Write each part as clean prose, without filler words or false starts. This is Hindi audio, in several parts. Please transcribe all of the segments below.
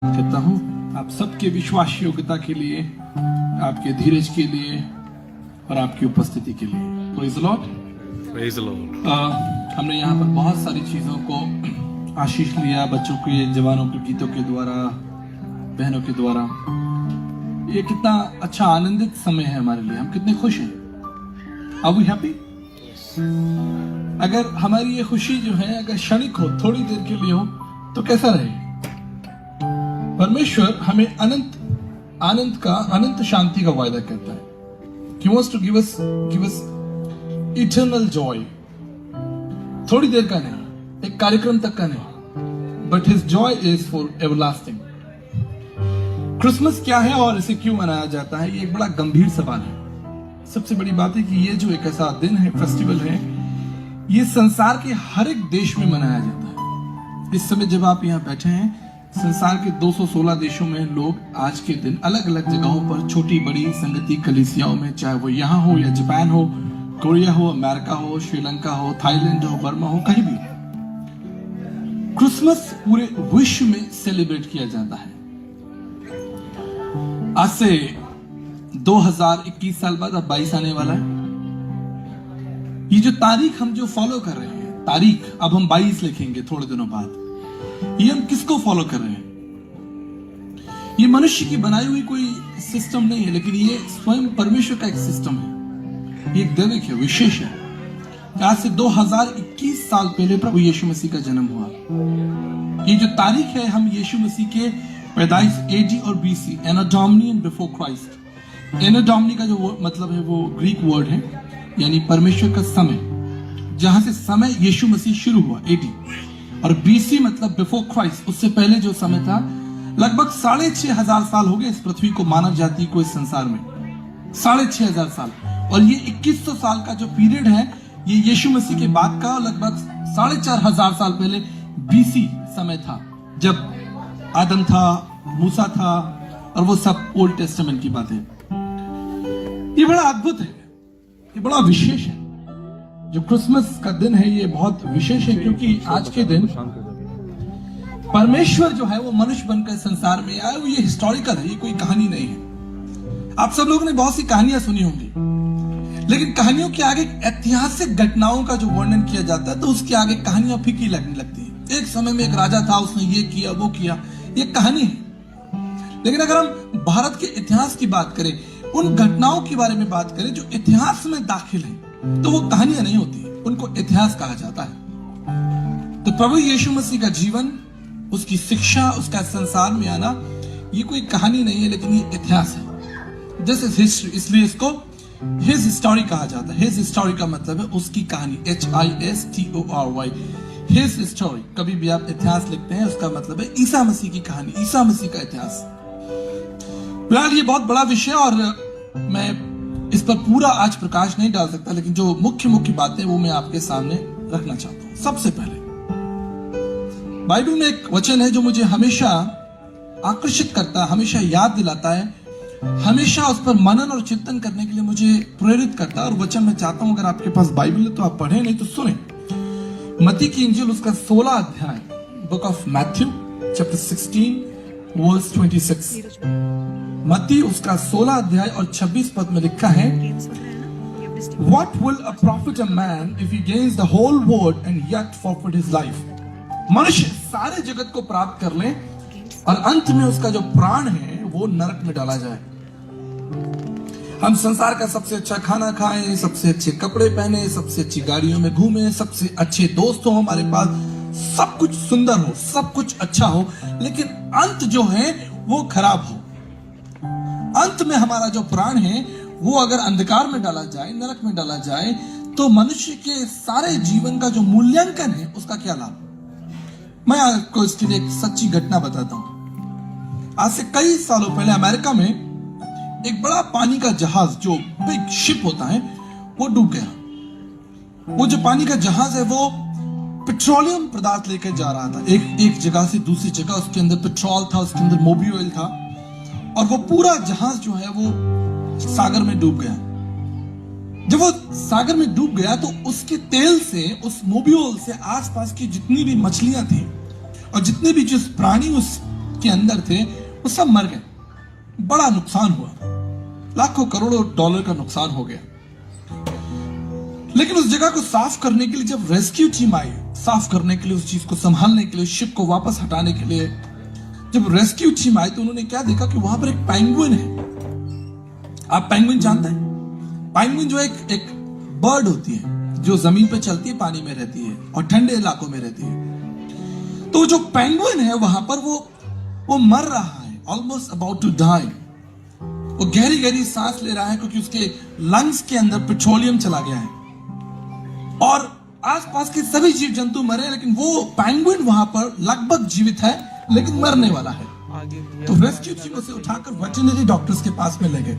कहता हूँ आप सबके विश्वास योग्यता के लिए, आपके धीरज के लिए और आपकी उपस्थिति के लिए। Praise the Lord. Praise the Lord. हमने यहाँ पर बहुत सारी चीजों को आशीष लिया, बच्चों के, जवानों के गीतों के द्वारा, बहनों के द्वारा। ये कितना अच्छा आनंदित समय है हमारे लिए, हम कितने खुश हैं। Are we happy? अगर हमारी ये खुशी जो है अगर क्षणिक हो, थोड़ी देर के लिए हो, तो कैसा रहे? परमेश्वर हमें अनंत शांति का वायदा करता है। He wants to give us eternal joy. थोड़ी देर का नहीं, एक कार्यक्रम तक का नहीं, but his joy is for everlasting. Christmas क्या है और इसे क्यों मनाया जाता है, ये एक बड़ा गंभीर सवाल है। सबसे बड़ी बात है कि ये जो एक ऐसा दिन है, फेस्टिवल है, ये संसार के हर एक देश में मनाया जाता है। इस समय जब आप यहाँ बैठे हैं, संसार के 216 देशों में लोग आज के दिन अलग अलग जगहों पर छोटी बड़ी संगति कलीसियाओं में, चाहे वो यहाँ हो या जापान हो, कोरिया हो, अमेरिका हो, श्रीलंका हो, थाईलैंड हो, बर्मा हो, कहीं भी क्रिसमस पूरे विश्व में सेलिब्रेट किया जाता है। आज से 2021 साल बाद अब 22 आने वाला है। ये जो तारीख हम जो फॉलो कर रहे हैं, तारीख अब हम 22 लिखेंगे थोड़े दिनों बाद। ये हम किसको फॉलो कर रहे हैं? ये मनुष्य की बनाई हुई कोई सिस्टम नहीं है, लेकिन ये स्वयं परमेश्वर का एक सिस्टम है। ये एक दैविक है, विशेष है। आज से 2021 साल पहले प्रभु यीशु मसीह का जन्म हुआ। ये जो तारीख है, हम यीशु मसीह के पैदाइश एडी और BC, Anno Domini and before Christ. Anno Domini का जो मतलब है वो ग्रीक वर्ड है, यानी परमेश्वर का समय, जहां से समय यीशु मसीह शुरू हुआ, एडी। और बीसी मतलब बिफोर क्राइस्ट, उससे पहले जो समय था। लगभग 6,500 साल हो गए इस पृथ्वी को, मानव जाति को, इस संसार में 6,500 साल। और ये 2100 साल का जो पीरियड है, ये यीशु मसीह के बाद का लगभग 4,500 साल पहले बीसी समय था, जब आदम था, मूसा था, और वो सब ओल्ड टेस्टामेंट की बातें। ये बड़ा अद्भुत है, ये बड़ा विशेष है। जो क्रिसमस का दिन है ये बहुत विशेष है, क्योंकि आज के दिन परमेश्वर जो है वो मनुष्य बनकर संसार में आया। ये हिस्टोरिकल है, ये कोई कहानी नहीं है। आप सब लोगों ने बहुत सी कहानियां सुनी होंगी, लेकिन कहानियों के आगे ऐतिहासिक घटनाओं का जो वर्णन किया जाता है, तो उसके आगे कहानियां फीकी लगने लगती है। एक समय में एक राजा था, उसने ये किया वो किया, ये कहानी है। लेकिन अगर हम भारत के इतिहास की बात करें, उन घटनाओं के बारे में बात करें जो इतिहास में दाखिल है, तो वो कहानियां नहीं होती, उनको इतिहास कहा जाता है। तो प्रभु यीशु मसीह का जीवन, उसकी शिक्षा, उसका संसार में आना, ये कोई कहानी नहीं है, लेकिन ये इतिहास है। दिस इज हिस्ट्री, इसलिए इसको हिज स्टोरी कहा जाता है। हिज स्टोरी का मतलब है उसकी कहानी, HISTORY, हिज स्टोरी। कभी भी आप इतिहास लिखते हैं, उसका मतलब है ईसा मसीह की कहानी, ईसा मसीह का इतिहास। फिलहाल ये बहुत बड़ा विषय और मैं इस पर पूरा आज प्रकाश नहीं डाल सकता, लेकिन जो मुख्य बातें वो मैं आपके सामने रखना चाहता हूं। सबसे पहले बाइबल में एक वचन है जो मुझे हमेशा आकर्षित करता है, हमेशा याद दिलाता है, हमेशा उस पर मनन और चिंतन करने के लिए मुझे प्रेरित करता है। और वचन मैं चाहता हूं, अगर आपके पास बाइबल है तो आप पढ़ें, नहीं तो सुने। मत्ती की इंजील, उसका 16 अध्याय, book of Matthew chapter 16 verse 26। मत्ती उसका 16 अध्याय और 26 पद में लिखा है, What will a profit a man if he gains the whole world and yet forfeit his life? मनुष्य सारे जगत को प्राप्त कर ले और अंत में उसका जो प्राण है वो नरक में डाला जाए। हम संसार का सबसे अच्छा खाना खाएं, सबसे अच्छे कपड़े पहने, सबसे अच्छी गाड़ियों में घूमें, सबसे अच्छे दोस्त हो हमारे पास, सब कुछ सुंदर हो, सब कुछ अच्छा हो, लेकिन अंत जो है वो खराब हो। अंत में हमारा जो प्राण है वो अगर अंधकार में डाला जाए, नरक में डाला जाए, तो मनुष्य के सारे जीवन का जो मूल्यांकन है उसका क्या लाभ? मैं आपको इसके लिए एक सच्ची घटना बताता हूं। आज से कई सालों पहले अमेरिका में एक बड़ा पानी का जहाज, जो बिग शिप होता है, वो डूब गया। वो जो पानी का जहाज है वो पेट्रोलियम पदार्थ लेकर जा रहा था एक जगह से दूसरी जगह। उसके अंदर पेट्रोल था, उसके अंदर मोबिल ऑयल था, और वो पूरा जहाज जो है वो सागर में डूब गया। जब वो सागर में डूब गया तो उसके तेल से, उस मोबिल से आसपास की जितनी भी मछलियां थी और जितने भी जिस प्राणी उस के अंदर थे वो सब मर गए। बड़ा नुकसान हुआ, लाखों करोड़ों डॉलर का नुकसान हो गया। लेकिन उस जगह को साफ करने के लिए जब रेस्क्यू टीम आई, साफ करने के लिए, उस चीज को संभालने के लिए, शिप को वापस हटाने के लिए जब रेस्क्यू टीम आई तो उन्होंने क्या देखा कि वहां पर एक पेंगुइन है। आप पेंगुइन जानते हैं? पेंगुइन जो एक बर्ड होती है जो जमीन पे चलती है, पानी में रहती है और ठंडे इलाकों में रहती है। तो जो पेंगुइन है वहां पर वो मर रहा है, ऑलमोस्ट अबाउट टू डाई। वो गहरी गहरी सांस ले रहा है क्योंकि उसके लंग्स के अंदर पेट्रोलियम चला गया है और आसपास के सभी जीव जंतु मरे, लेकिन वो पेंगुइन वहां पर लगभग जीवित है लेकिन मरने वाला है। तो रेस्क्यू टीम उसे उठाकर वेटरनरी डॉक्टर्स के पास में ले गए।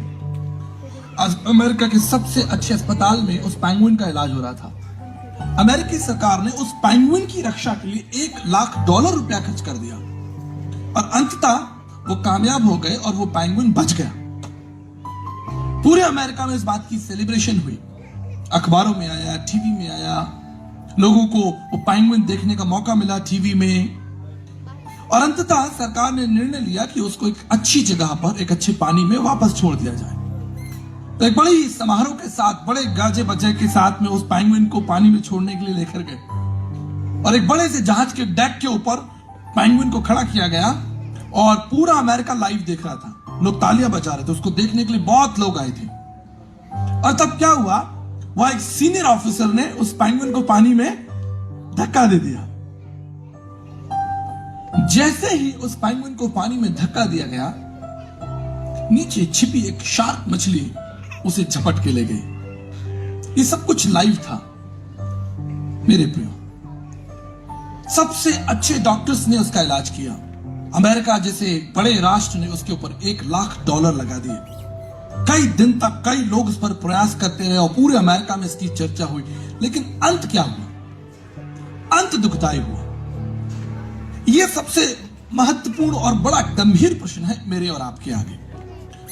आज अमेरिका के सबसे अच्छे अस्पताल में उस पेंगुइन का इलाज हो रहा था। अमेरिकी सरकार ने उस पेंगुइन की रक्षा के लिए $1 लाख रुपया खर्च कर दिया और अंततः वो कामयाब हो गए और वो पेंगुइन बच गया। पूरे अमेरिका में इस बात की सेलिब्रेशन हुई, अखबारों में आया, टीवी में आया, लोगों को वो पेंगुइन देखने का मौका मिला टीवी में। और अंततः सरकार ने निर्णय लिया कि उसको एक अच्छी जगह पर, एक अच्छे पानी में वापस छोड़ दिया जाए। तो एक बड़ी समारोह के साथ, बड़े गाजे बजे के साथ में उस पेंगुइन को पानी में छोड़ने के लिए लेकर गए और एक बड़े से जहाज के डेक के ऊपर पेंगुइन को खड़ा किया गया और पूरा अमेरिका लाइव देख रहा था। लोग तालियां बजा रहे थे, उसको देखने के लिए बहुत लोग आए थे। और तब क्या हुआ, वह एक सीनियर ऑफिसर ने उस पेंगुइन को पानी में धक्का दे दिया। जैसे ही उस पेंगुइन को पानी में धक्का दिया गया, नीचे छिपी एक शार्क मछली उसे झपट के ले गई। ये सब कुछ लाइव था मेरे प्रियो। सबसे अच्छे डॉक्टर्स ने उसका इलाज किया। अमेरिका जैसे बड़े राष्ट्र ने उसके ऊपर $1 लाख लगा दिए। कई दिन तक कई लोग उस पर प्रयास करते रहे और पूरे अमेरिका में इसकी चर्चा हुई। लेकिन अंत क्या हुआ? अंत दुखदाई हुआ। यह सबसे महत्वपूर्ण और बड़ा गंभीर प्रश्न है मेरे और आपके आगे।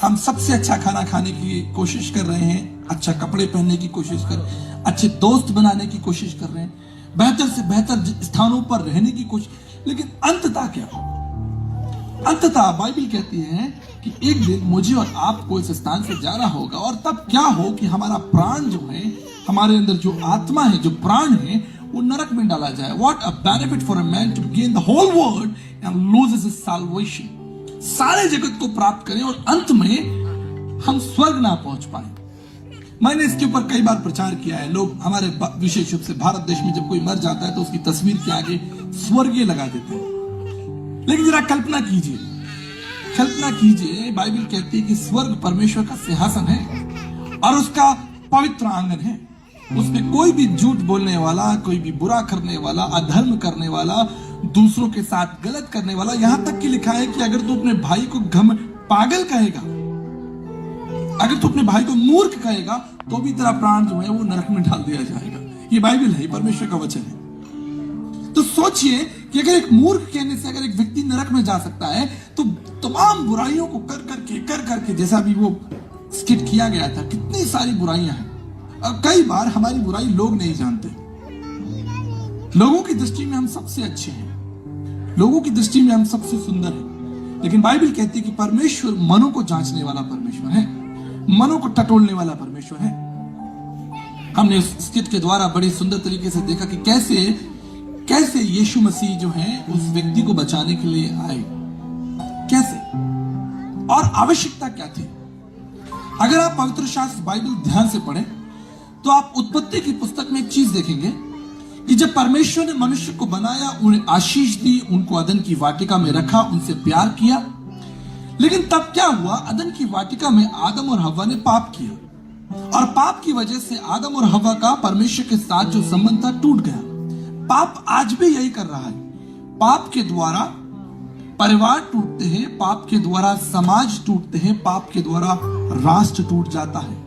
हम सबसे अच्छा खाना खाने की कोशिश कर रहे हैं, अच्छा कपड़े पहनने की कोशिश कर रहे हैं, अच्छे दोस्त बनाने की कोशिश कर रहे हैं, बेहतर से बेहतर स्थानों पर रहने की कोशिश, लेकिन अंततः क्या? अंततः बाइबल कहती है कि एक दिन मुझे और आपको इस स्थान से जाना होगा और तब क्या हो कि हमारा प्राण जो है, हमारे अंदर जो आत्मा है, जो प्राण है, वो नरक में डाला जाए। What a benefit for a man to gain the whole world and loses his salvation. सारे जगत को प्राप्त करें और अंत में हम स्वर्ग ना पहुंच पाए। मैंने इसके ऊपर कई बार प्रचार किया है। लोग हमारे विशेष रूप से भारत देश में जब कोई मर जाता है तो उसकी तस्वीर के आगे स्वर्गीय लगा देते हैं। लेकिन जरा कल्पना कीजिए, बाइबल कहती है कि स्वर्ग परमेश्वर का सिंहासन है और उसका पवित्र आंगन है। उसमें कोई भी झूठ बोलने वाला, कोई भी बुरा करने वाला, अधर्म करने वाला, दूसरों के साथ गलत करने वाला, यहां तक कि लिखा है कि अगर तू अपने भाई को पागल कहेगा, अगर तू अपने भाई को मूर्ख कहेगा तो भी तेरा प्राण जो है वो नरक में डाल दिया जाएगा। ये बाइबल है, परमेश्वर का वचन है। तो सोचिए कि अगर एक मूर्ख कहने से अगर एक व्यक्ति नरक में जा सकता है तो तमाम बुराइयों को कर करके जैसा भी वो स्किट किया गया था, कितनी सारी बुराइयां हैं। और कई बार हमारी बुराई लोग नहीं जानते। लोगों की दृष्टि में हम सबसे अच्छे हैं, लोगों की दृष्टि में हम सबसे सुंदर हैं, लेकिन बाइबल कहती है कि परमेश्वर मनों को जांचने वाला परमेश्वर है, मनों को टटोलने वाला परमेश्वर है। हमने उस स्किट के द्वारा बड़ी सुंदर तरीके से देखा कि कैसे यीशु मसीह जो है उस व्यक्ति को बचाने के लिए आए, कैसे और आवश्यकता क्या थी। अगर आप पवित्र शास्त्र बाइबल ध्यान से पढ़ें तो आप उत्पत्ति की पुस्तक में एक चीज देखेंगे कि जब परमेश्वर ने मनुष्य को बनाया, उन्हें आशीष दी, उनको अदन की वाटिका में रखा, उनसे प्यार किया, लेकिन तब क्या हुआ? अदन की वाटिका में आदम और हव्वा ने पाप किया और पाप की वजह से आदम और हव्वा का परमेश्वर के साथ जो संबंध था टूट गया। पाप आज भी यही कर रहा है। पाप के द्वारा परिवार टूटते हैं, पाप के द्वारा समाज टूटते हैं, पाप के द्वारा राष्ट्र टूट जाता है,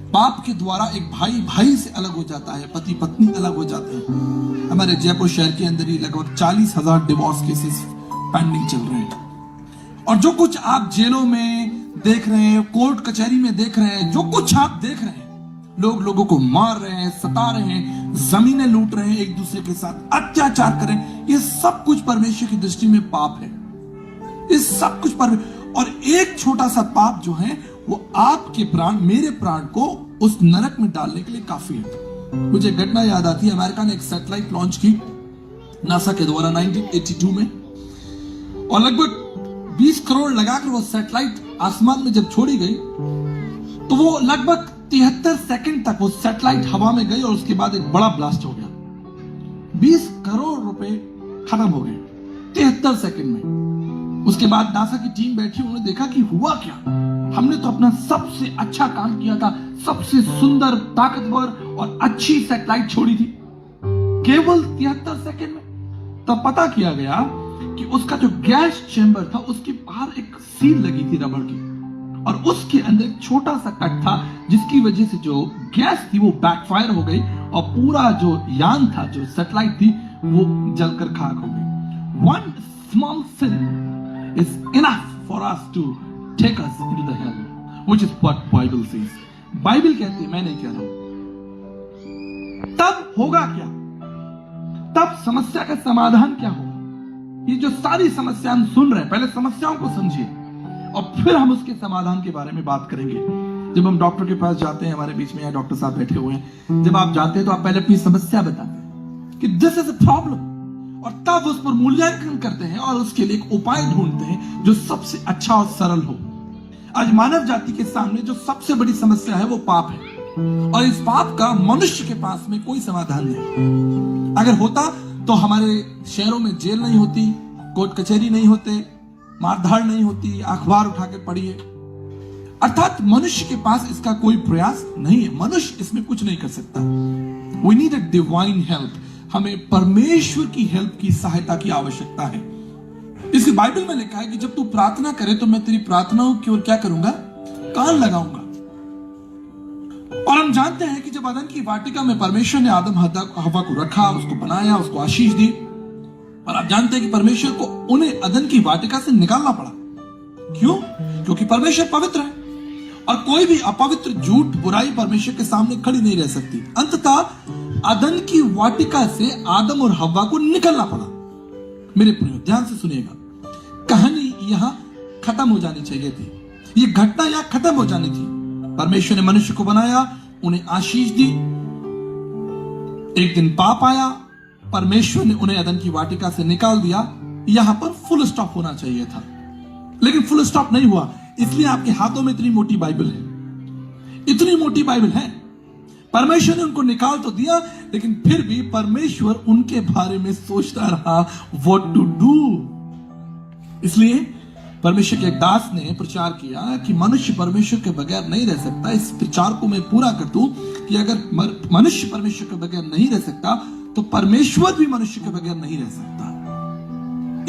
पाप के द्वारा एक भाई से अलग हो जाता है, पति पत्नी अलग हो जाते हैं। हमारे जयपुर शहर के अंदर ही लगभग 40,000 डिवोर्स केसेस पेंडिंग चल रहे हैं। और जो कुछ आप जेलों में देख रहे हैं, कोर्ट कचहरी में देख रहे हैं, जो कुछ आप देख रहे हैं, लोग लोगों को मार रहे हैं, सता रहे हैं, जमीनें लूट रहे हैं, एक दूसरे के साथ अत्याचार कर रहे हैं, ये सब कुछ परमेश्वर की दृष्टि में पाप है। इस सब कुछ पर, और एक छोटा सा पाप जो है वो आपके प्राण, मेरे प्राण को उस नरक में डालने के लिए काफी है। मुझे घटना याद आती है, अमेरिका ने एक सैटेलाइट लॉन्च की नासा के द्वारा 1982 में, और लगभग 20 करोड़ लगाकर वो सैटेलाइट आसमान में जब छोड़ी गई तो वो लगभग 73 सेकंड तक वो सैटेलाइट हवा में गई और उसके बाद एक बड़ा ब्लास्ट हो गया। 20 करोड़ रुपए खत्म हो गए 73 सेकंड में। उसके बाद नासा की टीम बैठी, उन्होंने देखा कि हुआ क्या। हमने तो अपना सबसे अच्छा काम किया था, सबसे सुंदर, ताकतवर और अच्छी सैटेलाइट छोड़ी थी, केवल 73 सेकंड में। तब पता किया गया कि उसका जो गैस चेंबर था उसके बाहर एक सील लगी थी रबड़ की, और उसके अंदर एक छोटा सा कट था जिसकी वजह से जो गैस थी वो बैकफायर हो गई और पूरा जो यान था, जो सैटेलाइट थी, वो जलकर खाक हो गई। One small sin is enough for us to take us into the hell, which is what Bible says. Bible कहती है, मैं नहीं कह रहा हूं। तब होगा क्या? तब समस्या का समाधान क्या होगा? ये जो सारी समस्या हम सुन रहे हैं, पहले समस्याओं को समझिए और फिर हम उसके समाधान के बारे में बात करेंगे। जब हम डॉक्टर के पास जाते हैं, हमारे बीच में यहाँ डॉक्टर साहब बैठे हुए हैं, जब आप जाते हैं तो आप पहले अपनी समस्या बताते हैं कि दिस इज अ प्रॉब्लम, और तब उस पर मूल्यांकन करते हैं और उसके लिए एक उपाय ढूंढते हैं जो सबसे अच्छा और सरल हो। आज मानव जाति के सामने जो सबसे बड़ी समस्या है वो पाप है, और इस पाप का मनुष्य के पास में कोई समाधान नहीं। अगर होता तो हमारे शहरों में जेल नहीं होती, कोर्ट कचहरी नहीं होते, मारधाड़ नहीं होती, अखबार उठा के पढ़िए। अर्थात मनुष्य के पास इसका कोई प्रयास नहीं है, मनुष्य इसमें कुछ नहीं कर सकता। We need a divine help, हमें परमेश्वर की हेल्प की, सहायता की आवश्यकता है। इसलिए बाइबल में लिखा है कि जब तू प्रार्थना करे तो मैं तेरी प्रार्थनाओं की ओर क्या करूंगा? कान लगाऊंगा। और हम जानते हैं कि जब अदन की वाटिका में परमेश्वर ने आदम हवा को रखा, उसको बनाया, उसको आशीष दी, और आप जानते हैं कि परमेश्वर को उन्हें अदन की वाटिका से निकालना पड़ा। क्यों? क्योंकि परमेश्वर पवित्र है और कोई भी अपवित्र, झूठ, बुराई परमेश्वर के सामने खड़ी नहीं रह सकती। अंततः अदन की वाटिका से आदम और हव्वा को निकलना पड़ा। मेरे प्रियो, ध्यान से सुनिएगा, कहानी यहां खत्म हो जानी चाहिए थी, ये घटना यहां खत्म हो जानी थी। परमेश्वर ने मनुष्य को बनाया, उन्हें आशीष दी, एक दिन पाप आया, परमेश्वर ने उन्हें अदन की वाटिका से निकाल दिया। यहां पर फुल स्टॉप होना चाहिए था, लेकिन फुल स्टॉप नहीं हुआ। इसलिए आपके हाथों में इतनी मोटी बाइबल है, इतनी मोटी बाइबल है। परमेश्वर ने उनको निकाल तो दिया, लेकिन फिर भी परमेश्वर उनके बारे में सोचता रहा व्हाट टू डू। इसलिए परमेश्वर के एक दास ने प्रचार किया कि मनुष्य परमेश्वर के बगैर नहीं रह सकता। इस प्रचार को मैं पूरा कर दूं कि अगर मनुष्य परमेश्वर के बगैर नहीं रह सकता तो परमेश्वर भी मनुष्य के बगैर नहीं रह सकता।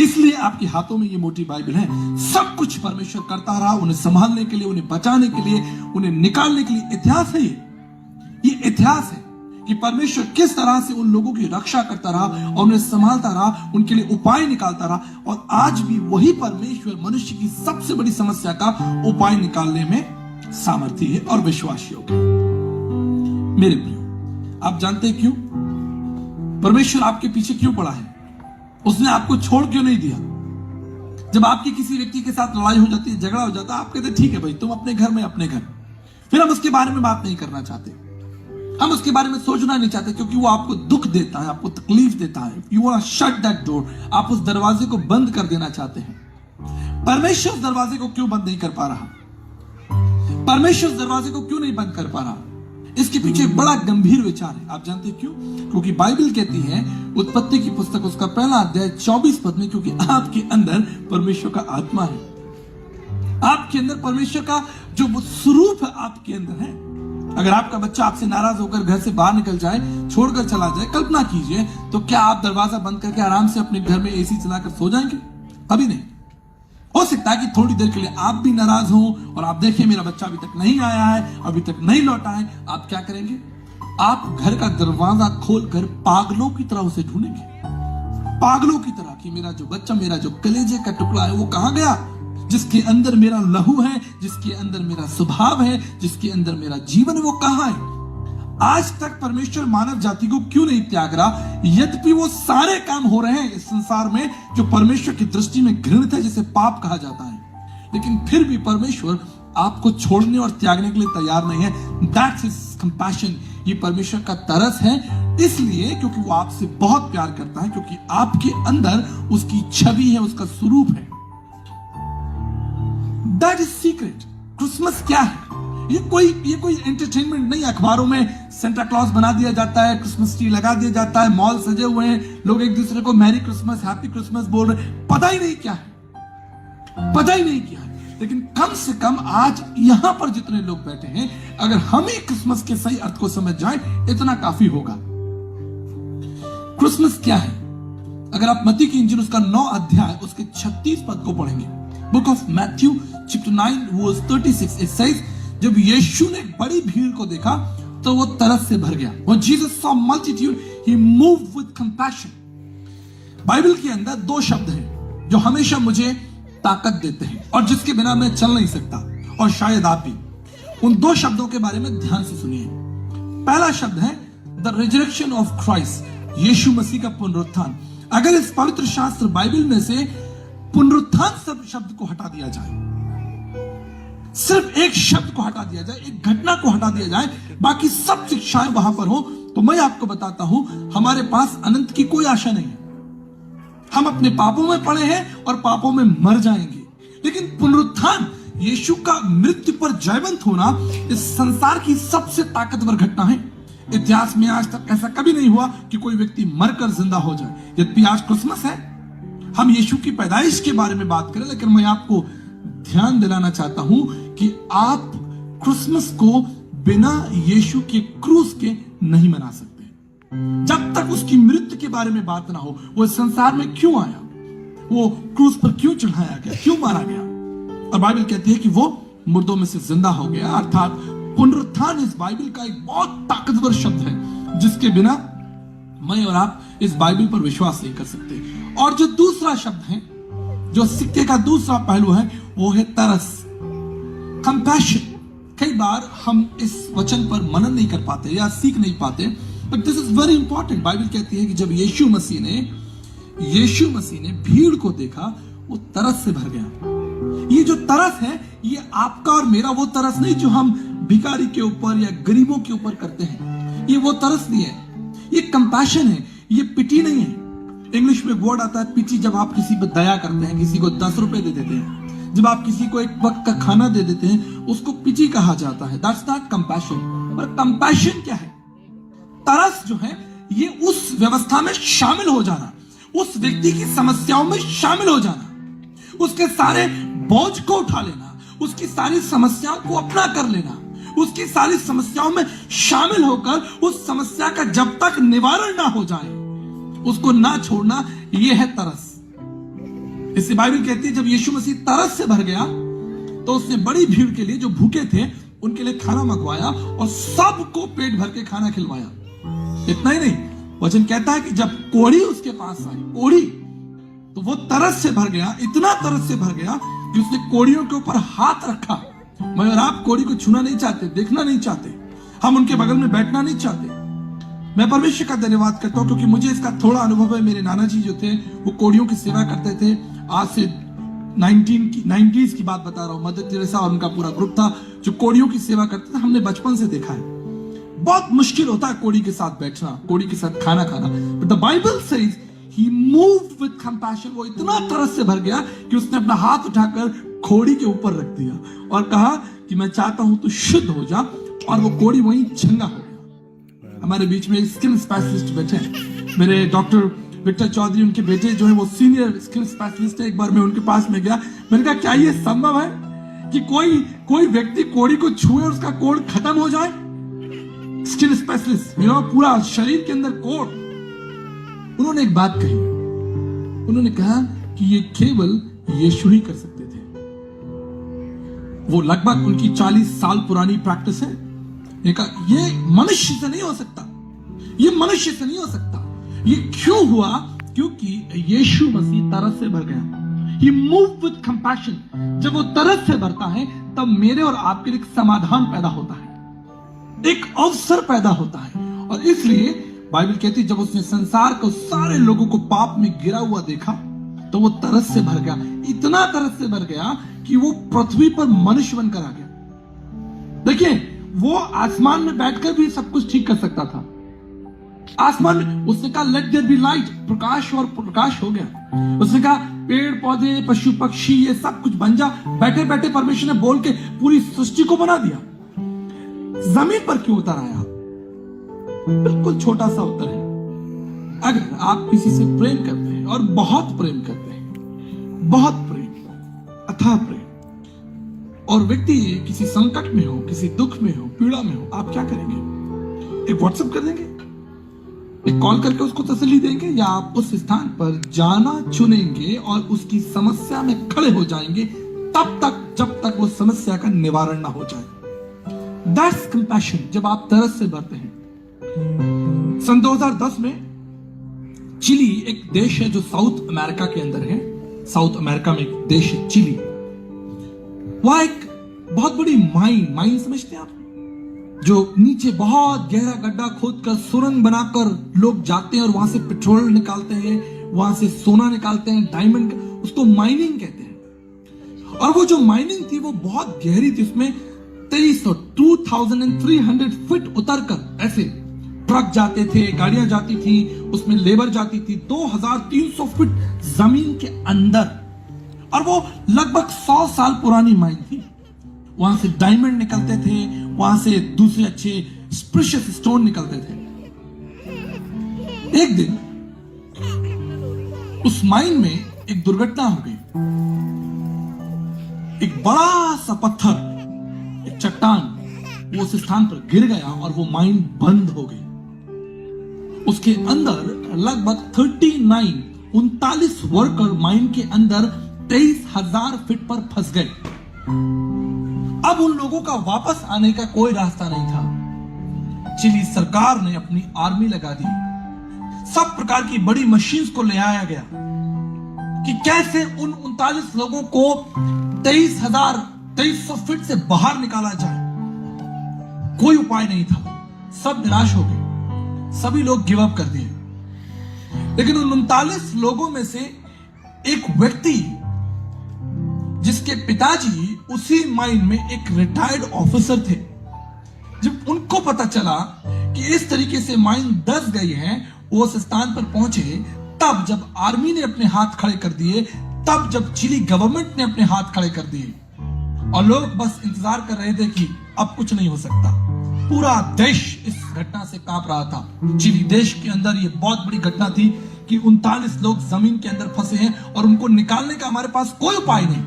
इसलिए आपके हाथों में ये मोटी बाइबल है। सब कुछ परमेश्वर करता रहा, उन्हें संभालने के लिए, उन्हें बचाने के लिए, उन्हें निकालने के लिए। इतिहास है ये इतिहास है कि परमेश्वर किस तरह से उन लोगों की रक्षा करता रहा और उन्हें संभालता रहा, उनके लिए उपाय निकालता रहा। और आज भी वही परमेश्वर मनुष्य की सबसे बड़ी समस्या का उपाय निकालने में सामर्थ्य है और विश्वास योग्य। मेरे प्रियो, आप जानते हैं क्यों परमेश्वर आपके पीछे क्यों पड़ा है? उसने आपको छोड़ क्यों नहीं दिया? जब आपकी किसी व्यक्ति के साथ लड़ाई हो जाती है, झगड़ा हो जाता है, आप कहते ठीक है भाई, तुम अपने घर में अपने घर, फिर हम उसके बारे में बात नहीं करना चाहते, हम उसके बारे में सोचना नहीं चाहते, क्योंकि वो आपको दुख देता है, आपको तकलीफ देता है। You want to shut that door, आप उस दरवाजे को बंद कर देना चाहते हैं। परमेश्वर उस दरवाजे को क्यों बंद नहीं कर पा रहा? परमेश्वर उस दरवाजे को क्यों नहीं बंद कर पा रहा? इसके पीछे बड़ा गंभीर विचार है। आप जानते हैं क्यों? क्योंकि बाइबल कहती है, उत्पत्ति की पुस्तक उसका पहला अध्याय 24 पद में, क्योंकि आपके अंदर परमेश्वर का आत्मा है, आपके अंदर परमेश्वर का जो स्वरूप है आपके अंदर है। अगर आपका बच्चा आपसे नाराज होकर घर से बाहर निकल जाए, छोड़कर चला जाए, कल्पना कीजिए, तो क्या आप दरवाजा बंद करके आराम से अपने घर में एसी चलाकर सो जाएंगे? कभी नहीं। हो सकता है कि थोड़ी देर के लिए आप भी नाराज हो और आप देखें मेरा बच्चा अभी तक नहीं आया है, अभी तक नहीं लौटा है। आप क्या करेंगे? आप घर का दरवाजा खोलकर पागलों की तरह उसे ढूंढेंगे, पागलों की तरह कि मेरा जो बच्चा, मेरा जो कलेजे का टुकड़ा है वो कहां गया, जिसके अंदर मेरा लहू है, जिसके अंदर मेरा स्वभाव है, जिसके अंदर मेरा जीवन है, वो कहां है? आज तक परमेश्वर मानव जाति को क्यों नहीं त्याग रहा, यद्यपि वो सारे काम हो रहे हैं इस संसार में जो परमेश्वर की दृष्टि में घृणित है, जिसे पाप कहा जाता है, लेकिन फिर भी परमेश्वर आपको छोड़ने और त्यागने के लिए तैयार नहीं है। दैट्स हिज कंपैशन, ये परमेश्वर का तरस है, इसलिए क्योंकि वो आपसे बहुत प्यार करता है, क्योंकि आपके अंदर उसकी छवि है, उसका स्वरूप है। That is secret. क्रिसमस क्या है? ये कोई एंटरटेनमेंट नहीं। अखबारों में सेंटा क्लॉज बना दिया जाता है, क्रिसमस ट्री लगा दिया जाता है, मॉल सजे हुए हैं, लोग एक दूसरे को मैरी क्रिसमस, हैप्पी क्रिसमस बोल रहे हैं, पता ही नहीं क्या है, पता ही नहीं क्या है। लेकिन कम से कम आज यहां पर जितने लोग बैठे हैं, अगर हम ही क्रिसमस के सही अर्थ को समझ जाएं, इतना काफी होगा। क्रिसमस क्या है? अगर आप मत्ती की इंजील उसका 9 अध्याय उसके 36 पद को पढ़ेंगे, book of Matthew chapter 9 verse 36, it says, जब यीशु ने बड़ी भीड़ को देखा तो वो तरस से भर गया। When Jesus saw multitude, he moved with compassion. Bible के अंदर 2 शब्द हैं जो हमेशा मुझे ताकत देते हैं और जिसके बिना मैं चल नहीं सकता, और शायद आप भी। उन 2 शब्दों के बारे में ध्यान से सुनिए। पहला शब्द है द रिजरेक्शन ऑफ क्राइस्ट, यीशु मसीह का पुनरुत्थान। अगर इस पवित्र शास्त्र बाइबल में से पुनरुत्थान शब्द को हटा दिया जाए, सिर्फ एक शब्द को हटा दिया जाए, एक घटना को हटा दिया जाए, बाकी सब शिक्षाएं वहां पर हो, तो मैं आपको बताता हूं हमारे पास अनंत की कोई आशा नहीं है। हम अपने पापों में पड़े हैं और पापों में मर जाएंगे। लेकिन पुनरुत्थान, यीशु का मृत्यु पर जयवंत होना, इस संसार की सबसे ताकतवर घटना है। इतिहास में आज तक ऐसा कभी नहीं हुआ कि कोई व्यक्ति मरकर जिंदा हो जाए। यद्यपि आज क्रिसमस है, हम यीशु की पैदाइश के बारे में बात करें, लेकिन मैं आपको ध्यान दिलाना चाहता हूं कि आप क्रिसमस को बिना यीशु के क्रूस के नहीं मना सकते। जब तक उसकी मृत्यु के बारे में बात ना हो, वो इस संसार में क्यों आया, वो क्रूस पर क्यों चढ़ाया गया, क्यों मारा गया, और बाइबल कहती है कि वो मुर्दों में से जिंदा हो गया। अर्थात पुनरुत्थान इस बाइबल का एक बहुत ताकतवर शब्द है, जिसके बिना मैं और आप इस बाइबल पर विश्वास नहीं कर सकते। और जो दूसरा शब्द है, जो सिक्के का दूसरा पहलू है, वो है तरस, कंपैशन। कई बार हम इस वचन पर मनन नहीं कर पाते या सीख नहीं पाते, but this is very important. Bible कहती है कि जब यीशु मसीह ने भीड़ को देखा, वो तरस से भर गया। ये जो तरस है, ये आपका और मेरा वो तरस नहीं जो हम भिखारी के ऊपर या गरीबों के ऊपर करते हैं। ये वो तरस नहीं है, ये कंपैशन है, ये पिटी नहीं है। इंग्लिश में वर्ड आता है पिटी, जब आप किसी पर दया करते हैं, किसी को 10 रुपए दे देते हैं, जब आप किसी को एक वक्त का खाना दे देते हैं, उसको पिटी कहा जाता है। That's not compassion. और कंपैशन क्या है? तरस जो है, ये उस व्यवस्था में शामिल हो जाना, उस व्यक्ति की समस्याओं में शामिल हो जाना, उसके सारे बोझ को उठा लेना, उसकी सारी समस्याओं को अपना कर लेना, उसकी सारी समस्याओं में शामिल होकर उस समस्या का जब तक निवारण ना हो जाए उसको ना छोड़ना, यह है तरस। इससे बाइबल कहती है जब यीशु मसीह तरस से भर गया तो उसने बड़ी भीड़ के लिए, जो भूखे थे, उनके लिए खाना मंगवाया और सबको पेट भर के खाना खिलवाया। इतना ही नहीं, वचन कहता है कि जब कोढ़ी उसके पास आई, कोढ़ी, तो वो तरस से भर गया, इतना तरस से भर गया कि उसने कोढ़ियों के ऊपर हाथ रखा। मैं और आप कोढ़ी को छूना नहीं चाहते, देखना नहीं चाहते, हम उनके बगल में बैठना नहीं चाहते। मैं परमेश्वर का धन्यवाद करता हूं क्योंकि मुझे इसका थोड़ा अनुभव है। मेरे नाना जी जो थे, वो कोढ़ियों की सेवा करते थे। आज से 90s की बात बता रहा हूं। मदर टेरेसा और उनका पूरा ग्रुप था जो कोढ़ियों की सेवा करते थे। हमने बचपन से देखा है, बहुत मुश्किल होता है कोढ़ी के साथ बैठना, कोढ़ी के साथ खाना खाना। But the Bible says he moved with compassion. वो इतना तरस से भर गया कि उसने अपना हाथ उठाकर कोढ़ी के ऊपर रख दिया और कहा कि मैं चाहता हूं तू शुद्ध हो जा, और वो कोढ़ी वहीं चंगा हो गया। हमारे बीच में स्किन स्पेशलिस्ट बैठे हैं, मेरे डॉक्टर विक्टर चौधरी, उनके बेटे जो है वो सीनियर स्किन स्पेशलिस्ट है। एक बार मैं उनके पास में गया, मैंने कहा क्या ये संभव है कि कोई व्यक्ति कोढ़ी को छुए और उसका कोढ़ खत्म हो जाए? स्किन स्पेशलिस्ट, पूरा शरीर के अंदर कोढ़। उन्होंने एक बात कही, उन्होंने कहा कि ये केवल यीशु ही कर सकते थे। वो लगभग उनकी 40 साल पुरानी प्रैक्टिस है। ये मनुष्य से नहीं हो सकता, ये मनुष्य से नहीं हो सकता। ये क्यों हुआ? क्योंकि यीशु मसीह तरस से भर गया। He moved with compassion। जब वो तरस से भरता है तब मेरे और आपके लिए समाधान पैदा होता है। एक अवसर पैदा होता है। और इसलिए बाइबल कहती है जब उसने संसार को सारे लोगों को पाप में गिरा हुआ देखा तो वो तरस से भर गया, इतना तरस से भर गया कि वो पृथ्वी पर मनुष्य बनकर आ गया। देखिए, वो आसमान में बैठकर भी सब कुछ ठीक कर सकता था। आसमान में उसने कहा लेट देयर बी लाइट, प्रकाश, और प्रकाश हो गया। उसने कहा पेड़ पौधे पशु पक्षी ये सब कुछ बन जा। बैठे बैठे परमेश्वर ने बोल के पूरी सृष्टि को बना दिया। जमीन पर क्यों उतर आया? बिल्कुल छोटा सा उत्तर है। अगर आप किसी से प्रेम करते हैं और बहुत प्रेम करते हैं, बहुत प्रेम, अथाह प्रेम, और व्यक्ति किसी संकट में हो, किसी दुख में हो, पीड़ा में हो, आप क्या करेंगे? एक व्हाट्सएप कर देंगे, एक कॉल करके उसको तसल्ली देंगे, या आप उस स्थान पर जाना चुनेंगे और उसकी समस्या में खड़े हो जाएंगे तब तक जब तक वो समस्या का निवारण ना हो जाए। दैट्स कंपैशन, जब आप तरस से भरते हैं। सन 2010 में चिली एक देश है जो साउथ अमेरिका के अंदर है। साउथ अमेरिका में एक देश है चिली। वहां एक बहुत बड़ी माइन समझते हैं आप, जो नीचे बहुत गहरा गड्ढा खोदकर सुरंग बनाकर लोग जाते हैं और वहां से पेट्रोल निकालते हैं, वहां से सोना निकालते हैं, डायमंड, उसको माइनिंग कहते हैं। और वो जो माइनिंग थी वो बहुत गहरी थी। उसमें 2300 फीट उतरकर ऐसे ट्रक जाते थे, गाड़ियां जाती थी, उसमें लेबर जाती थी 2300 फीट जमीन के अंदर। और वो लगभग 100 साल पुरानी माइन थी। वहां से डायमंड निकलते थे, वहां से दूसरे अच्छे प्रेशियस स्टोन निकलते थे। एक दिन उस माइन में एक दुर्घटना हो गई। एक बड़ा सा पत्थर, एक चट्टान वो उस स्थान पर गिर गया और वो माइन बंद हो गई। उसके अंदर लगभग 39 वर्कर माइन के अंदर 23,000 फीट पर फंस गए। अब उन लोगों का वापस आने का कोई रास्ता नहीं था। चिली सरकार ने अपनी आर्मी लगा दी। सब प्रकार की बड़ी मशीन्स को ले आया गया कि कैसे उन 39 लोगों को 23,300 फीट से बाहर निकाला जाए। कोई उपाय नहीं था। सब निराश हो गए, सभी लोग गिव अप कर दिए। लेकिन उन 39 लोगों में से एक व्यक्ति, जिसके पिताजी उसी माइन में एक रिटायर्ड ऑफिसर थे, जब उनको पता चला कि इस तरीके से माइन दस गई है, वो उस स्थान पर पहुंचे। तब जब आर्मी ने अपने हाथ खड़े कर दिए, तब जब चिली गवर्नमेंट ने अपने हाथ खड़े कर दिए, और लोग बस इंतजार कर रहे थे कि अब कुछ नहीं हो सकता। पूरा देश इस घटना से कांप रहा था। चिली देश के अंदर ये बहुत बड़ी घटना थी कि 39 लोग जमीन के अंदर फंसे हैं और उनको निकालने का हमारे पास कोई उपाय नहीं।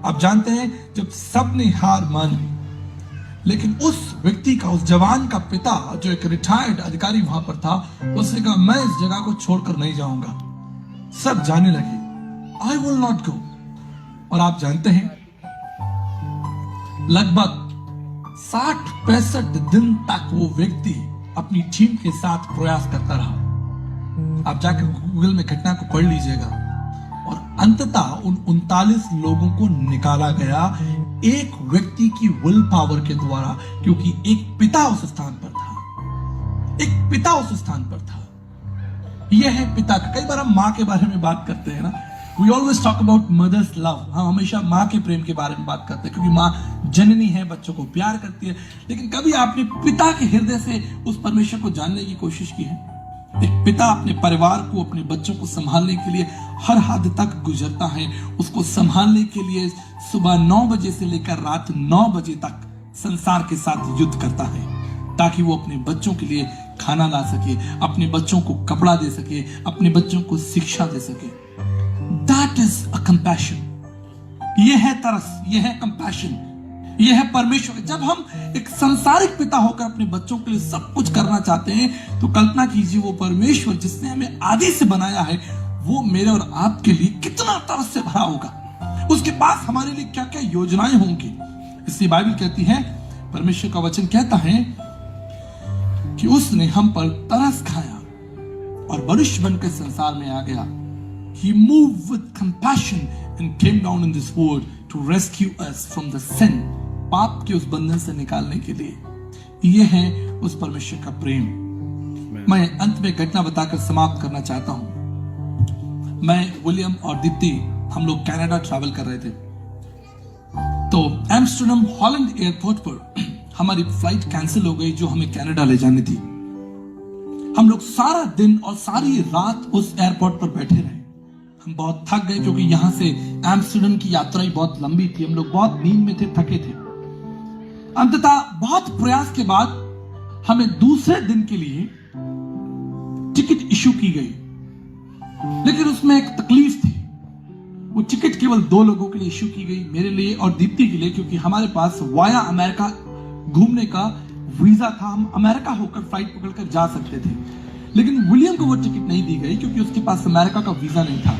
आप जानते हैं, जब सबने हार मान ली, लेकिन उस व्यक्ति का, उस जवान का पिता, जो एक रिटायर्ड अधिकारी वहां पर था, उसने कहा मैं इस जगह को छोड़कर नहीं जाऊंगा। सब जाने लगे, आई विल नॉट गो। और आप जानते हैं, लगभग 60-65 दिन तक वो व्यक्ति अपनी टीम के साथ प्रयास करता रहा। आप जाकर गूगल में घटना को पढ़ लीजिएगा। और अंततः उन 39 लोगों को निकाला गया एक व्यक्ति की विल पावर के द्वारा, क्योंकि एक पिता उस स्थान पर था। एक पिता उस स्थान पर था। यह है पिता का। कई बार हम मां के बारे में बात करते हैं ना, we always talk about mother's love. हम हमेशा मां के प्रेम के बारे में बात करते हैं, क्योंकि मां जननी है, बच्चों को प्यार करती है। लेकिन कभी आपने पिता के हृदय से उस परमेश्वर को जानने की कोशिश की है? एक पिता अपने परिवार को, अपने बच्चों को संभालने के लिए हर हद तक गुजरता है। उसको संभालने के लिए सुबह 9 बजे से लेकर रात 9 बजे तक संसार के साथ युद्ध करता है, ताकि वो अपने बच्चों के लिए खाना ला सके, अपने बच्चों को कपड़ा दे सके, अपने बच्चों को शिक्षा दे सके। That is a compassion. यह है तरस, यह है compassion, यह है परमेश्वर। जब हम एक संसारिक पिता होकर अपने बच्चों के लिए सब कुछ करना चाहते हैं, तो कल्पना कीजिए वो परमेश्वर जिसने हमें आदि से बनाया है, वो मेरे और आपके लिए कितना तरस से भरा होगा। उसके पास हमारे लिए क्या क्या योजनाएं होंगी। इसलिए बाइबल कहती है, परमेश्वर का वचन कहता है कि उसने हम पर तरस खाया और मनुष्य बनकर संसार में आ गया। He moved with compassion and came down in this world to rescue us from the sin, पाप के उस बंधन से निकालने के लिए। यह है उस परमेश्वर का प्रेम। मैं अंत में घटना बताकर समाप्त करना चाहता हूं। मैं, विलियम और दीप्ति हम लोग कनाडा ट्रैवल कर रहे थे। तो एम्स्टर्डम हॉलैंड एयरपोर्ट पर हमारी फ्लाइट कैंसिल हो गई जो हमें कनाडा ले जानी थी। हम लोग सारा दिन और सारी रात उस एयरपोर्ट पर बैठे रहे। हम बहुत थक गए क्योंकि यहां से एम्स्टर्डम की यात्रा ही बहुत लंबी थी। हम लोग बहुत नींद में थे, थके थे। अंततः बहुत प्रयास के बाद हमें दूसरे दिन के लिए टिकट इशू की गई, लेकिन उसमें एक तकलीफ थी। वो टिकट केवल 2 लोगों के लिए इशू की गई, मेरे लिए और दीप्ति के लिए, क्योंकि हमारे पास वाया अमेरिका घूमने का वीजा था। हम अमेरिका होकर फ्लाइट पकड़कर जा सकते थे, लेकिन विलियम को वो टिकट नहीं दी गई क्योंकि उसके पास अमेरिका का वीजा नहीं था।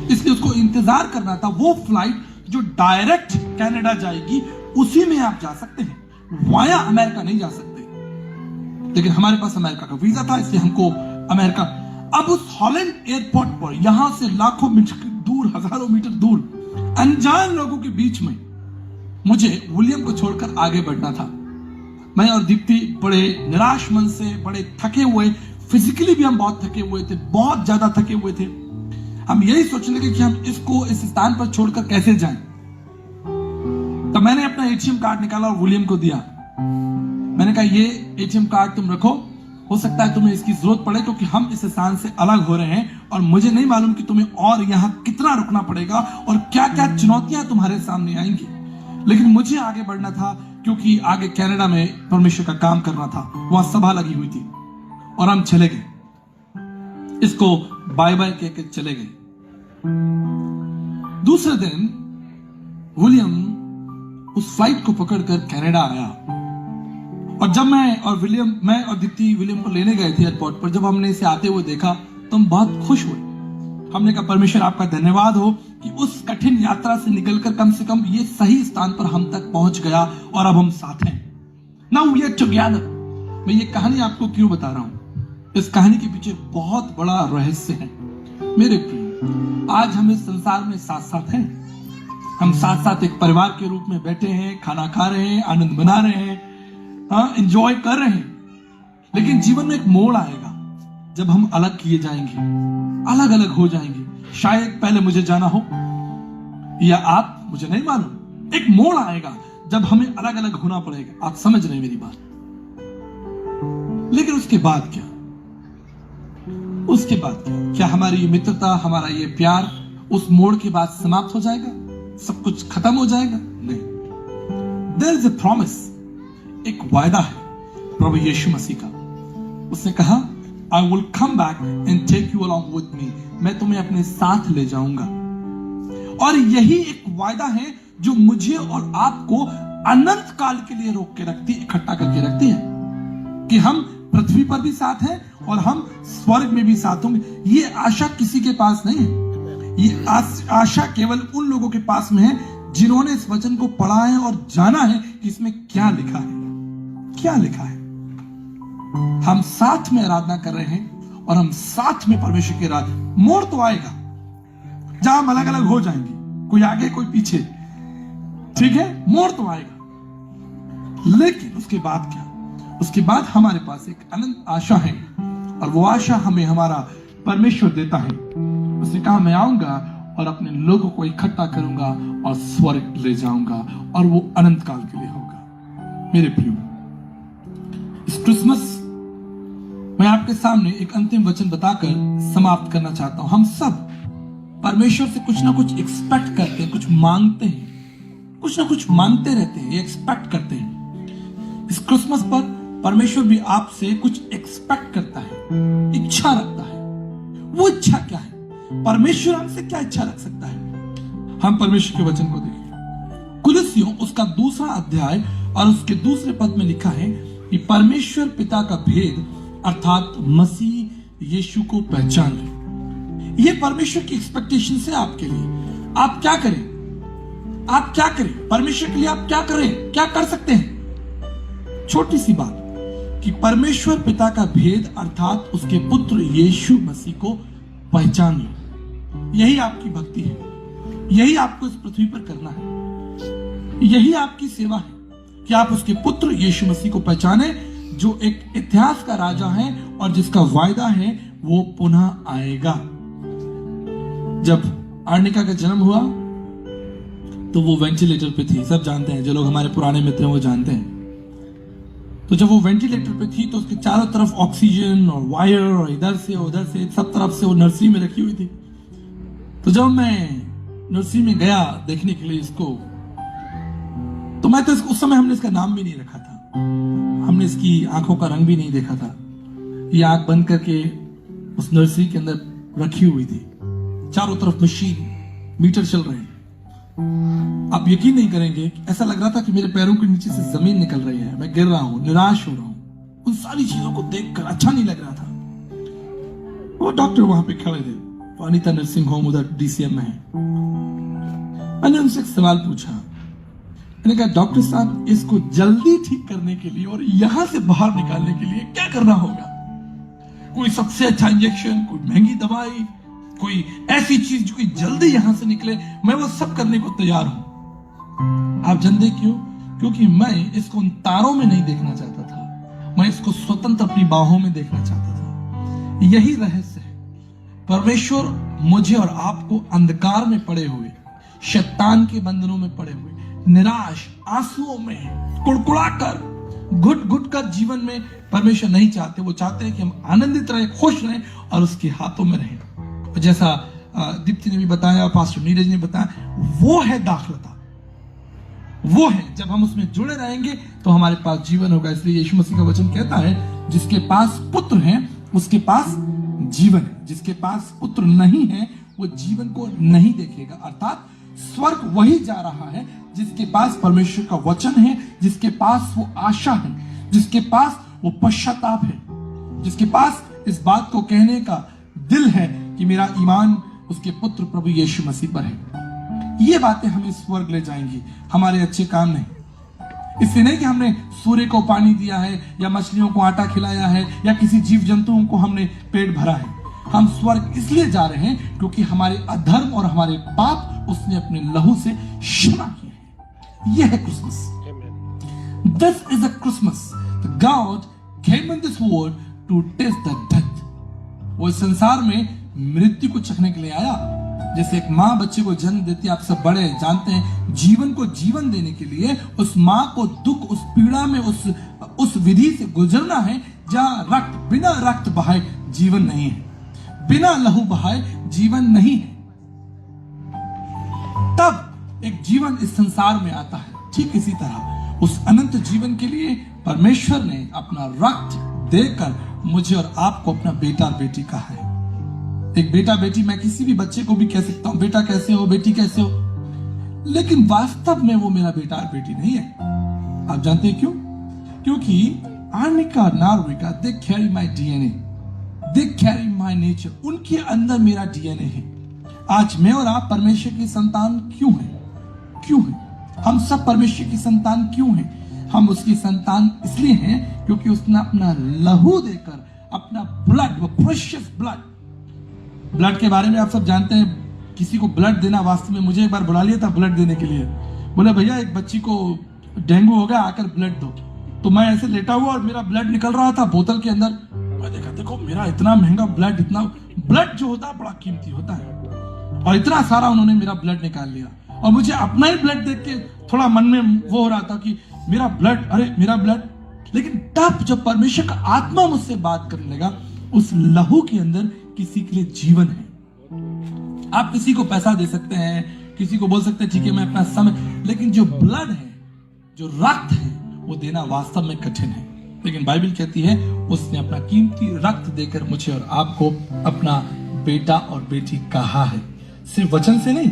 इसलिए उसको इंतजार करना था। वो फ्लाइट जो डायरेक्ट कनाडा जाएगी उसी में आप जा सकते हैं, वाया अमेरिका नहीं जा सकते। लेकिन हमारे पास अमेरिका का वीजा था, इसलिए हमको अमेरिका। अब उस हॉलैंड एयरपोर्ट पर यहां से लाखों मीटर दूर, हजारों मीटर दूर, अनजान लोगों के बीच में मुझे विलियम को छोड़कर आगे बढ़ना था। मैं और दीप्ति बड़े निराश मन से, बड़े थके हुए, फिजिकली भी हम बहुत थके हुए थे, बहुत ज्यादा थके हुए थे। हम यही सोचने लगे कि हम इसको इस स्थान पर छोड़कर कैसे जाएं। तो मैंने अपना एटीएम कार्ड निकाला और विलियम को दिया। मैंने कहा, ये एटीएम कार्ड तुम रखो, हो सकता है तुम्हें इसकी जरूरत पड़े, क्योंकि हम इस स्थान से अलग हो रहे हैं और मुझे नहीं मालूम कि तुम्हें और यहां कितना रुकना पड़ेगा और क्या क्या चुनौतियां तुम्हारे सामने आएंगी। लेकिन मुझे आगे बढ़ना था क्योंकि आगे कनाडा में परमेश्वर का काम करना था। वहां सभा लगी हुई थी और हम चले गए, इसको बाय बाय कहकर चले गए। दूसरे दिन विलियम उस फ्लाइट को पकड़कर कनाडा आया और जब मैं और दीप्ति विलियम को लेने गए थे एयरपोर्ट पर, जब हमने इसे आते हुए देखा तो हम बहुत खुश हुए। हमने कहा, परमेश्वर आपका धन्यवाद हो कि उस कठिन यात्रा से निकलकर कम से कम ये सही स्थान पर हम तक पहुंच गया और अब हम साथ हैं। Now we are together. मैं ये कहानी आपको क्यों बता रहा हूं? इस कहानी के पीछे बहुत बड़ा रहस्य है। मेरे प्रिय, आज हम इस संसार में साथ साथ हैं। हम साथ साथ एक परिवार के रूप में बैठे हैं, खाना खा रहे हैं, आनंद मना रहे हैं, एंजॉय कर रहे हैं। लेकिन जीवन में एक मोड़ आएगा जब हम अलग किए जाएंगे, अलग अलग हो जाएंगे। शायद पहले मुझे जाना हो या आप, मुझे नहीं मालूम। एक मोड़ आएगा जब हमें अलग अलग होना पड़ेगा। आप समझ रहे हैं मेरी बात? लेकिन उसके बाद क्या? उसके बाद क्या हमारी ये मित्रता, हमारा ये प्यार उस मोड़ के बाद समाप्त हो जाएगा? सब कुछ खत्म हो जाएगा? नहीं। देयर इज अ प्रॉमिस, एक वायदा है प्रभु यीशु मसीह का। उसने कहा, I will come back and take you along with me. मैं तुम्हें अपने साथ ले जाऊंगा। और यही एक वायदा है जो मुझे और आपको अनंत काल के लिए रोक के रखती, इकट्ठा करके रखती है कि हम पृथ्वी पर भी साथ हैं और हम स्वर्ग में भी साथ होंगे। ये आशा किसी के पास नहीं है। ये आशा केवल उन लोगों के पास में है जिन्होंने इस वचन को पढ़ा है और जाना है कि इसमें क्या लिखा है। क्या लिखा है? हम साथ में आराधना कर रहे हैं और हम साथ में परमेश्वर की आराधना। मोड़ तो आएगा जहां हम अलग अलग हो जाएंगे, कोई आगे कोई पीछे, ठीक है, मोड़ तो आएगा। लेकिन उसके बाद क्या? उसके बाद हमारे पास एक अनंत आशा है और वो आशा हमें हमारा परमेश्वर देता है। उसने कहा, मैं आऊंगा और अपने लोगों को इकट्ठा करूंगा और स्वर्ग ले जाऊंगा और वो अनंत काल के लिए होगा। मेरे प्रियो, इस क्रिसमस मैं आपके सामने एक अंतिम वचन बताकर समाप्त करना चाहता हूं। हम सब परमेश्वर से कुछ ना कुछ एक्सपेक्ट करते हैं, कुछ मांगते हैं, कुछ ना कुछ मांगते रहते हैं, एक्सपेक्ट करते हैं। इस क्रिसमस पर परमेश्वर भी आपसे कुछ एक्सपेक्ट करता है, इच्छा रखता है। वो इच्छा क्या है? परमेश्वर हमसे क्या इच्छा रख सकता है? हम परमेश्वर के वचन को देखें। कुलुस्सियों उसका 2 अध्याय और उसके 2 पद में लिखा है कि परमेश्वर पिता का भेद अर्थात मसीह यीशु को पहचान ले। ये परमेश्वर की एक्सपेक्टेशन है आपके लिए। आप क्या करें? आप क्या करें? परमेश्वर के लिए आप क्या करें? क्या कर सकते हैं? छोटी सी बात कि परमेश्वर पिता का भेद अर्थात उसके पुत्र यीशु मसीह को पहचान लो। यही आपकी भक्ति है, यही आपको इस पृथ्वी पर करना है, यही आपकी सेवा है कि आप उसके पुत्र यीशु मसीह को पहचाने जो एक इतिहास का राजा है और जिसका वायदा है वो पुनः आएगा। जब आर्निका का जन्म हुआ तो वो वेंटिलेटर पे थी, सब जानते हैं, जो लोग हमारे पुराने मित्र हैं वो जानते हैं। तो जब वो वेंटिलेटर पे थी तो उसके चारों तरफ ऑक्सीजन और वायर और इधर से उधर से सब तरफ से वो नर्सरी में रखी हुई थी। तो जब मैं नर्सरी में गया देखने के लिए इसको, तो मैं तो उस समय हमने इसका नाम भी नहीं रखा था, हमने इसकी आंखों का रंग भी नहीं देखा था। ये आंख बंद करके उस नर्सरी के अंदर रखी हुई थी, चारों तरफ मशीन, मीटर चल रहे हैं। आप यकीन नहीं करेंगे, ऐसा लग रहा था कि मेरे पैरों के नीचे से जमीन निकल रही है, मैं गिर रहा हूं, निराश हो रहा हूं। उन सारी चीजों को देखकर अच्छा नहीं लग रहा था। वो डॉक्टर वहां पे खड़े थे, अनीता नर्सिंग होम उधर DCM में है। मैंने उनसे एक सवाल पूछा, मैंने कहा डॉक्टर साहब इसको जल्दी ठीक करने के लिए और यहां से बाहर निकालने के लिए क्या करना होगा? कोई सबसे अच्छा इंजेक्शन, कोई महंगी दवाई, कोई ऐसी चीज जो कोई जल्दी यहां से निकले, मैं वो सब करने को तैयार हूं। आप जानते क्यों? क्योंकि मैं इसको उन तारों में नहीं देखना चाहता था, मैं इसको स्वतंत्र अपनी बाहों में देखना चाहता था। यही रहस्य है। परमेश्वर मुझे और आपको अंधकार में पड़े हुए, शैतान के बंधनों में पड़े हुए, निराश, आंसुओं में कुड़कुड़ाकर, घुट घुट कर जीवन में परमेश्वर नहीं चाहते। वो चाहते हैं कि हम आनंदित रहें, खुश रहें और उसके हाथों में रहें। जैसा दीप्ति ने भी बताया, पास्टर नीरज ने बताया, वो है दाखलता, वो है जब हम उसमें जुड़े रहेंगे तो हमारे पास जीवन होगा। इसलिए यीशु मसीह का वचन कहता है, जिसके पास पुत्र है उसके पास जीवन है, जिसके पास पुत्र नहीं है वो जीवन को नहीं देखेगा। अर्थात स्वर्ग वही जा रहा है जिसके पास परमेश्वर का वचन है, जिसके पास वो आशा है, जिसके पास वो पश्चाताप है, जिसके पास इस बात को कहने का दिल है कि मेरा ईमान उसके पुत्र प्रभु यीशु मसीह पर है। ये बातें हमें स्वर्ग ले जाएंगी, हमारे अच्छे काम नहीं। इसलिए नहीं कि हमने सूर्य को पानी दिया है या मछलियों को आटा खिलाया है या किसी जीव जंतुओं को हमने पेट भरा है। हम स्वर्ग इसलिए जा रहे हैं क्योंकि हमारे अधर्म और हमारे पाप उसने अपने लहू से क्षमा किए हैं। यह है Christmas. This is a Christmas. God came in this world to test the death. वो इस संसार में मृत्यु को चखने के लिए आया। जैसे एक माँ बच्चे को जन्म देती है, आप सब बड़े जानते हैं, जीवन को जीवन देने के लिए उस माँ को दुख, उस पीड़ा में, उस विधि से गुजरना है जहां रक्त, बिना रक्त बहाए जीवन नहीं है, बिना लहू बहाए जीवन नहीं है। तब एक जीवन इस संसार में आता है। ठीक इसी तरह उस अनंत जीवन के लिए परमेश्वर ने अपना रक्त देकर मुझे और आपको अपना बेटा बेटी कहा है। एक बेटा बेटी मैं किसी भी बच्चे को भी कह सकता हूं, बेटा कैसे हो, बेटी कैसे हो, लेकिन वास्तव में वो मेरा बेटा और बेटी नहीं है। आप जानते हैं क्यों? क्योंकि Arnika, Narvika, they carry my DNA, they carry my nature. उनके अंदर मेरा डीएनए है। आज मैं और आप परमेश्वर की संतान क्यों हैं? क्यों हैं? हम सब परमेश्वर की संतान क्यों हैं? हम उसकी संतान इसलिए हैं क्योंकि उसने अपना लहू देकर, अपना ब्लड, वो प्रेशियस ब्लड के बारे में आप सब जानते हैं। किसी को ब्लड देना, वास्तव में मुझे एक बार बुला लिया था ब्लड देने के लिए। बोले भैया एक बच्ची को डेंगू हो गया, आकर ब्लड दो। तो मैं ऐसे लेटा हुआ और मेरा ब्लड निकल रहा था बोतल के अंदर। मैं देखा, देखो मेरा इतना महंगा ब्लड, इतना ब्लड जो होता है बड़ा कीमती होता है, और इतना सारा उन्होंने मेरा ब्लड निकाल लिया। और मुझे अपना ही ब्लड देख के थोड़ा मन में वो हो रहा था कि मेरा ब्लड, अरे मेरा ब्लड। लेकिन तब जब परमेश्वर का आत्मा मुझसे बात करने लगा, उस लहू के अंदर किसी के लिए जीवन है। आप किसी को पैसा दे सकते हैं, किसी को बोल सकते हैं ठीक है मैं अपना समय, लेकिन जो ब्लड है, जो रक्त है, वो देना वास्तव में कठिन है। लेकिन बाइबल कहती है उसने अपना कीमती रक्त देकर मुझे और आपको अपना बेटा और बेटी कहा है। सिर्फ वचन से नहीं,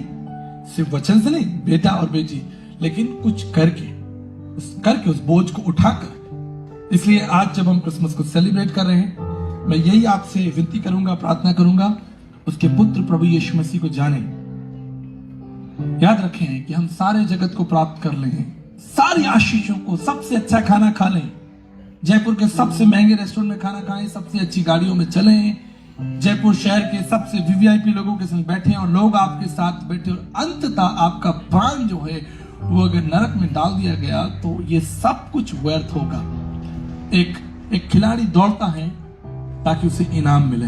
सिर्फ वचन से नहीं, बेटा और बेटी, लेकिन कुछ करके उस बोझ को उठाकर। इसलिए आज जब हम क्रिसमस को सेलिब्रेट कर रहे हैं, मैं यही आपसे विनती करूंगा, प्रार्थना करूंगा, उसके पुत्र प्रभु यीशु मसीह को जाने। याद रखें कि हम सारे जगत को प्राप्त कर लें, सारी आशीषों को, सबसे अच्छा खाना खा लें, जयपुर के सबसे महंगे रेस्टोरेंट में खाना खाएं, सबसे अच्छी गाड़ियों में चलें, जयपुर शहर के सबसे वीवीआईपी लोगों के संग बैठे और लोग आपके साथ बैठे, और अंततः आपका प्राण जो है वो अगर नरक में डाल दिया गया तो ये सब कुछ व्यर्थ होगा। एक एक खिलाड़ी दौड़ता है ताकि उसे इनाम मिले,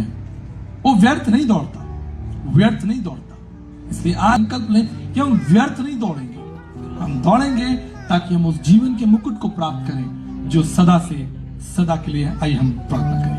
वो व्यर्थ नहीं दौड़ता, व्यर्थ नहीं दौड़ता। इसलिए आज संकल्प लें कि हम व्यर्थ नहीं दौड़ेंगे, हम दौड़ेंगे ताकि हम उस जीवन के मुकुट को प्राप्त करें जो सदा से सदा के लिए। आइए हम प्रार्थना करें।